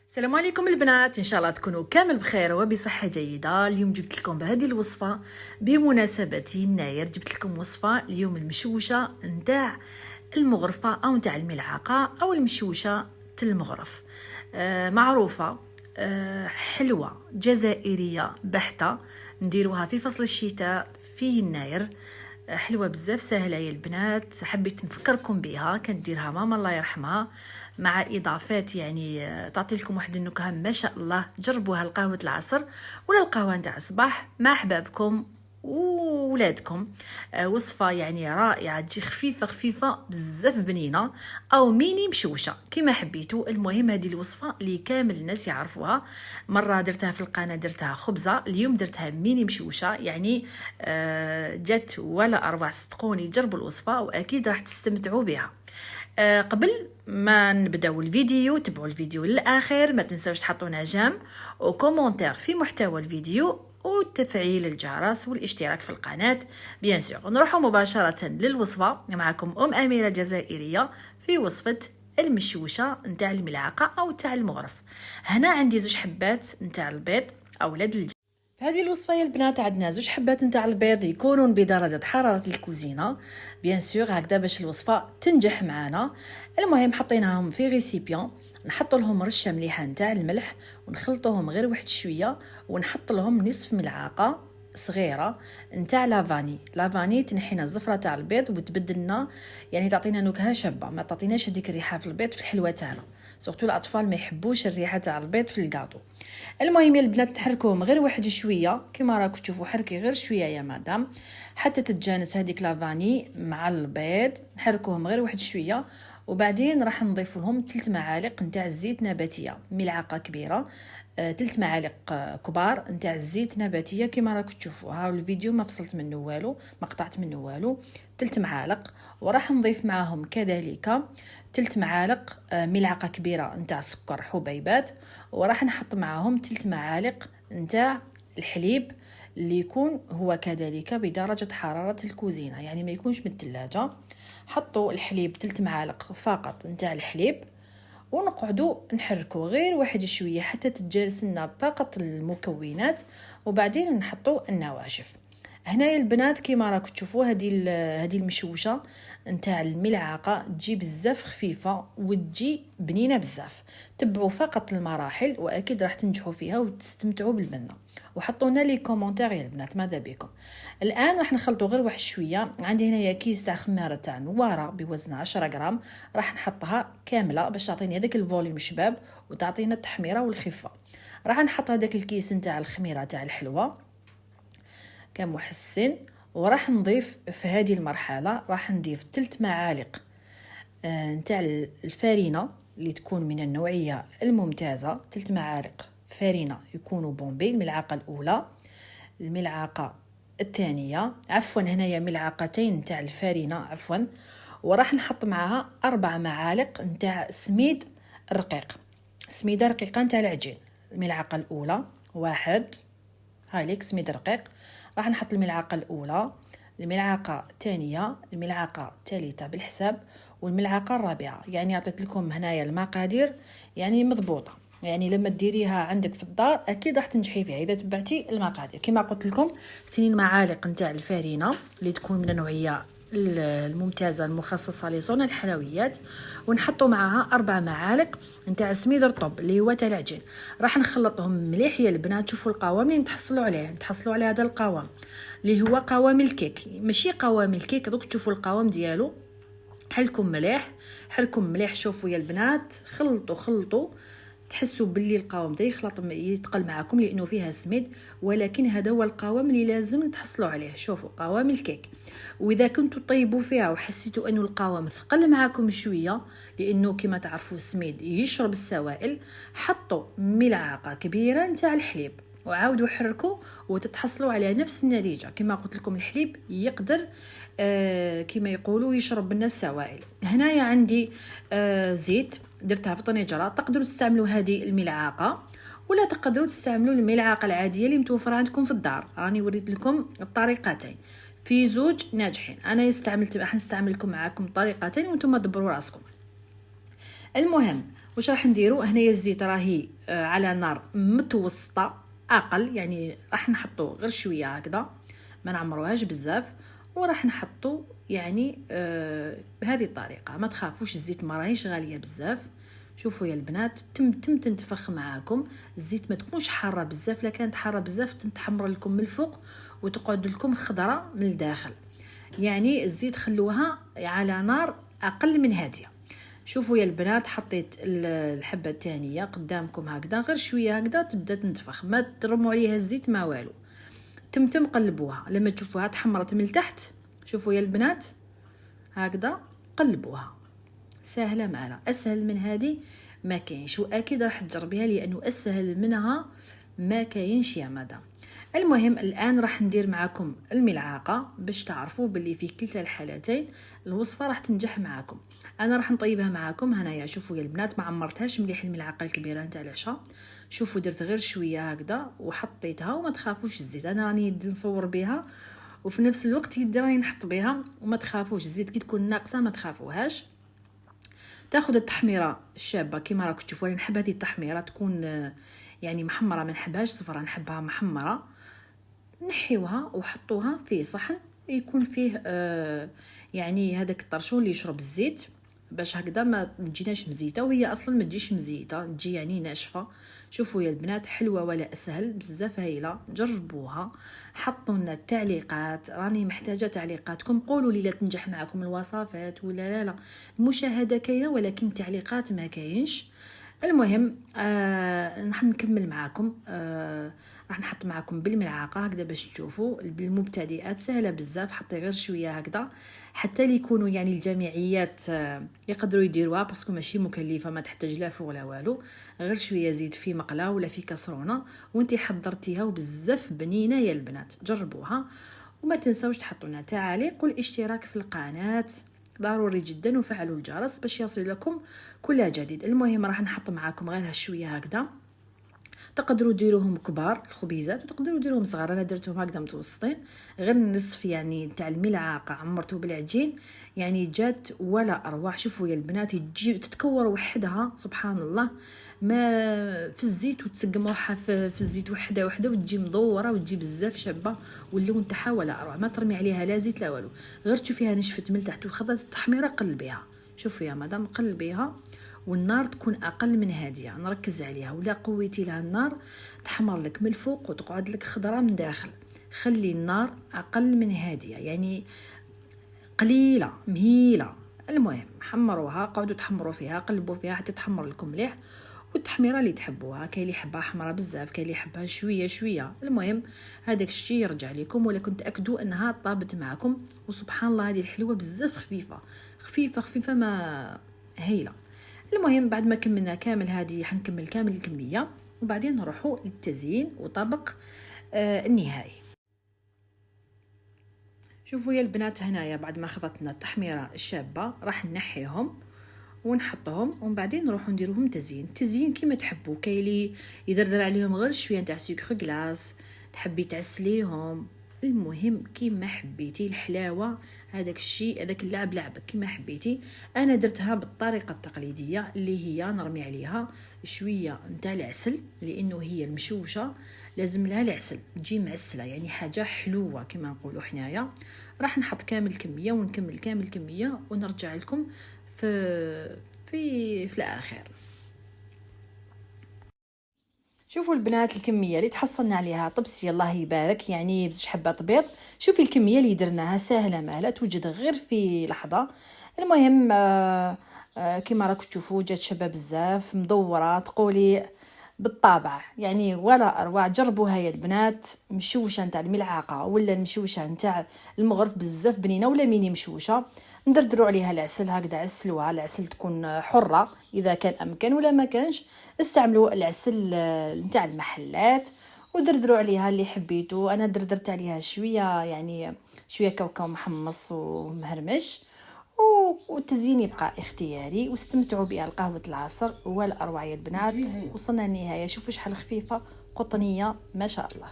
السلام عليكم البنات، ان شاء الله تكونوا كامل بخير وبصحه جيده. اليوم جبت لكم بهذه الوصفه بمناسبه يناير. جبت لكم وصفه اليوم المشوشه نتاع المغرفه او نتاع الملعقه او المشوشه المغرف. معروفه، حلوه جزائريه بحته، نديروها في فصل الشتاء في يناير. حلوه بزاف، سهله يا البنات. حبيت نفكركم بها، كنديرها ماما الله يرحمها مع اضافات، يعني تعطي لكم واحد النكهه ما شاء الله. جربوها لقهوه العصر ولا القهوه نتاع الصباح مع احبابكم وولادكم. وصفه يعني رائعه، تجي خفيفه خفيفه بزاف بنينه او ميني مشوشه كما حبيتوا. المهم هذه الوصفه اللي كامل الناس يعرفوها. مره درتها في القناه، درتها خبزه، اليوم درتها ميني مشوشه. يعني جات ولا اروع. صدقوني جربوا الوصفه واكيد راح تستمتعوا بها. قبل ما نبداو الفيديو تبعوا الفيديو للاخر، ما تنسوش تحطونا جيم وكومنتير في محتوى الفيديو وتفعيل الجرس والاشتراك في القناة بيان سور. نروح مباشرة للوصفة. معكم أميرة الجزائرية في وصفة المشوشة نتاع الملعقة أو تاع المغرف. هنا عندي زوج حبات نتاع البيض أولاد الجبن. في هذه الوصفه يا البنات عندنا زوج حبات نتاع البيض يكونون بدرجه حراره الكوزينه بيان سور، هكذا باش الوصفه تنجح معنا. المهم حطيناهم في ريسيبيون، نحط لهم رشه مليحه نتاع الملح ونخلطوهم غير واحد شويه، ونحط لهم نصف ملعقه صغيره نتاع لافاني تنحينا الزفره تاع البيض وتبدلنا، يعني تعطينا نكهه شابه، ما تعطيناش هذيك الريحه في البيض في الحلوه تاعنا. سورتو الاطفال ما يحبوش الريحه تاع البيض في الكاطو. المهم يا البنات نحركوهم غير واحد شويه كما راكم تشوفوا، حركي غير شويه يا مدام حتى تتجانس هذيك لافاني مع البيض. نحركوهم غير واحد شويه وبعدين راح نضيف لهم 3 معالق نتاع الزيت نباتيه، ملعقه كبيره 3 معالق كبار نتاع الزيت نباتيه كما راكم تشوفوا. ها الفيديو ما فصلت منه والو، ما قطعت منه والو. 3 معالق. وراح نضيف معاهم كذلك 3 معالق ملعقه كبيره نتاع سكر حبيبات. وراح نحط معاهم 3 معالق نتاع الحليب اللي يكون هو كذلك بدرجه حراره الكوزينه، يعني ما يكونش من الثلاجه. حطوا الحليب 3 معالق فقط نتاع الحليب، ونقعدوا نحركوا غير واحد شويه حتى تتجانس لنا فقط المكونات، وبعدين نحطوا النواشف. هنايا البنات كيما راكم تشوفوا هذه المشوشه نتاع الملعقه تجي بزاف خفيفه وتجي بنينه بزاف. تبعوا فقط المراحل واكيد راح تنجحوا فيها وتستمتعوا بالبنه. وحطونا لي كومونتير يا البنات ماذا بكم. الان راح نخلطوا غير واحد شويه. عندي هنايا كيس تاع خماره تاع نواره بوزن 10 غرام، راح نحطها كامله باش تعطيني هذاك الفوليوم شباب وتعطينا التحميره والخفه. راح نحط هذاك الكيس نتاع الخميره تاع الحلوه كمحسن. وراح نضيف في هذه المرحله راح نضيف 3 معالق نتاع الفارينه اللي تكون من النوعيه الممتازه. 3 معالق فارينه يكونوا بومبي، الملعقه الاولى، الملعقه الثانيه، عفوا هنايا ملعقتين نتاع الفارينه عفوا. وراح نحط معها 4 معالق نتاع سميد رقيق، سميده رقيقه نتاع العجين. الملعقه الاولى 1، هاي ليك سميد رقيق. راح نحط الملعقه الاولى، الملعقه الثانيه، الملعقه الثالثه بالحساب، والملعقه الرابعه. يعني عطيت لكم هنايا المقادير يعني مضبوطه، يعني لما ديريها عندك في الدار اكيد راح تنجحي فيها اذا تبعتي المقادير. كما قلت لكم 2 معالق نتاع الفارينه اللي تكون من النوعيه الممتازه المخصصه لصنع الحلويات، ونحطوا معها 4 معالق نتاع سميد رطب اللي هو تاع العجين. راح نخلطهم مليح يا البنات. شوفوا القوام اللي نتحصلوا على هذا القوام اللي هو قوام الكيك، ماشي قوام الكيك. دوك تشوفوا القوام ديالو. حركم مليح. شوفوا يا البنات، خلطوا تحسوا باللي القوام دا يتقل معكم لانه فيها سميد، ولكن هذا هو القوام اللي لازم تحصلوا عليه. شوفوا قوام الكيك. واذا كنتوا طيبوا فيها وحسيتوا انه القوام ثقل معكم شويه، لانه كما تعرفوا السميد يشرب السوائل، حطوا ملعقه كبيره نتاع الحليب وعاودوا حركوا وتتحصلوا على نفس النتيجه. كما قلت لكم الحليب يقدر كما يقولوا يشرب لنا السوائل. هنايا عندي زيت درتها في طنجره. تقدروا تستعملوا هذه الملعقه ولا تقدروا تستعملوا الملعقه العاديه اللي متوفره عندكم في الدار. راني وريت لكم الطريقتين في زوج ناجحين. انا راح نستعمل لكم معاكم طريقتين وانتم دبروا راسكم. المهم واش راح نديروا هنايا الزيت راهي على نار متوسطه اقل، يعني راح نحطو غير شويه هكذا، ما نعمروهاش بزاف، وراح نحطو يعني بهذه الطريقه. ما تخافوش الزيت ما راهيش غاليه بزاف. شوفوا يا البنات تم تنتفخ معاكم. الزيت ما تكونش حاره بزاف، لا كانت حاره بزاف تحمر لكم من الفوق وتقعد لكم خضره من الداخل. يعني الزيت خلوها على نار اقل من هاديه. شوفوا يا البنات حطيت الحبه الثانيه قدامكم هكذا، غير شويه هكذا تبدا تنتفخ، ما ترموا عليها الزيت ما والو. تم قلبوها لما تشوفوها تحمرت من التحت. شوفوا يا البنات هكذا قلبوها. سهله معنا، اسهل من هذه ما كاينش، واكيد راح تجربيها لانه اسهل منها ما كاينش يا مدام. المهم الان راح ندير معكم الملعقه باش تعرفوا باللي في كلتا الحالتين الوصفه راح تنجح معكم. انا راح نطيبها معكم هنايا. شوفوا يا البنات ما عمرتهاش مليح الملعقه الكبيره نتاع العشاء. شوفوا درت غير شويه هكذا وحطيتها، وما تخافوش الزيت انا راني يدي نصور بها وفي نفس الوقت يدي راني نحط بها، وما تخافوش الزيت كي تكون ناقصه ما تخافوهاش. تاخذ التحميره الشابه كيما راكم تشوفوا. انا نحب هذه التحميره تكون يعني محمره، ما نحبهاش صفرا، نحبها محمره. نحيوها وحطوها في صحن يكون فيه يعني هذاك الطرشون اللي يشرب الزيت، باش هكذا ما تجيناش مزيته، وهي اصلا ما تجيش مزيته، تجي يعني ناشفه. شوفوا يا البنات حلوه ولا اسهل بزاف هايله، جربوها. حطوا لنا التعليقات، راني محتاجه تعليقاتكم. قولوا لي لا تنجح معكم الوصفات ولا لا. المشاهده كاينه ولكن التعليقات ما كاينش. المهم راح نكمل معكم. راح نحط معكم بالملعقه هكذا باش تشوفوا. بالمبتدئات سهله بزاف، حطي غير شويه هكذا حتى اللي يكونوا يعني الجامعيات يقدروا يديروها، باسكو ماشي مكلفه، ما تحتاج لا فوق ولا والو. غير شويه زيت في مقله ولا في كاسرونه وانتي حضرتيها، وبزاف بنينه يا البنات. جربوها وما تنسوش تحطوا لنا تعاليق والاشتراك في القناه ضروري جدا، وفعلوا الجرس باش يصل لكم كل جديد. المهم راح نحط معاكم غير هالشويه هكذا. تقدروا ديروهم كبار الخبيزات وتقدروا ديروهم صغار. انا درتهم هكذا متوسطين، غير النصف يعني تاع الملعقه عمرته بالعجين، يعني جات ولا اروع. شوفوا يا البنات تجي تتكور وحدها سبحان الله، ما في الزيت وتسقم روحها في الزيت وحده وتجي مدوره وتجي بزاف شابه، واللون تاعها ولا اروع. ما ترمي عليها لا زيت لا والو، غير تشوفيها نشفت من تحت وخذت التحميره قلبيها. شوفوا يا مدام قلبيها، والنار تكون اقل من هاديه، نركز عليها. ولا قويتي لها النار تحمر لك من الفوق وتقعد لك خضره من داخل. خلي النار اقل من هاديه، يعني قليله مهيله. المهم حمروها، قعدوا تحمروا فيها، قلبوا فيها حتى تحمر لكم مليح. والتحميره اللي تحبوها، كاين اللي يحبها حمراء بزاف، كاين اللي يحبها شويه شويه. المهم هذاك الشيء يرجع لكم، ولكن تاكدوا انها طابت معكم. وسبحان الله هذه الحلوه بزاف خفيفه خفيفه خفيفه، ما هايله. المهم بعد ما كملنا كامل هذه حنكمل كامل الكميه، وبعدين نروحوا للتزيين وطبق النهائي. شوفوا يا البنات هنايا بعد ما خضتنا التحميره الشابه راح نحيهم ونحطهم، ومن بعدين نروحوا نديروهم تزيين كيما تحبوا. كاين اللي يدردر عليهم غير شويه نتاع سكر كلاص، تحبي تعسليهم. المهم كيما حبيتي الحلاوه، هذاك الشيء هذاك اللعب لعبك كيما حبيتي. انا درتها بالطريقه التقليديه اللي هي نرمي عليها شويه نتاع العسل، لانه هي المشوشه لازم لها العسل تجي معسله، يعني حاجه حلوه كما نقولوا حنايا. راح نحط كامل الكميه ونكمل كامل الكميه ونرجع لكم في الاخر. شوفوا البنات الكميه اللي تحصلنا عليها طبسي الله يبارك، يعني بزاف حبات بيض. شوفي الكميه اللي درناها سهله مالا، توجد غير في لحظه. المهم كما راكم تشوفوا جات شابه بزاف مدوره، تقولي بالطابع يعني ولا اروع. جربوها يا البنات، مشوشه نتاع الملعقه ولا المشوشه نتاع المغرف بزاف بنينه، ولا ميني مشوشه. ندردروا عليها العسل هكذا، عسلوها. العسل تكون حره اذا كان امكن، ولا ما كانش استعملوا العسل نتاع المحلات ودردروا عليها اللي حبيتوا. انا دردرت عليها شويه، يعني شويه كاوكاو محمص ومهرمش، والتزيين يبقى اختياري. واستمتعوا بها القهوه العصر ولا اروع يا البنات. وصلنا للنهايه، شوفوا شحال خفيفه قطنيه ما شاء الله.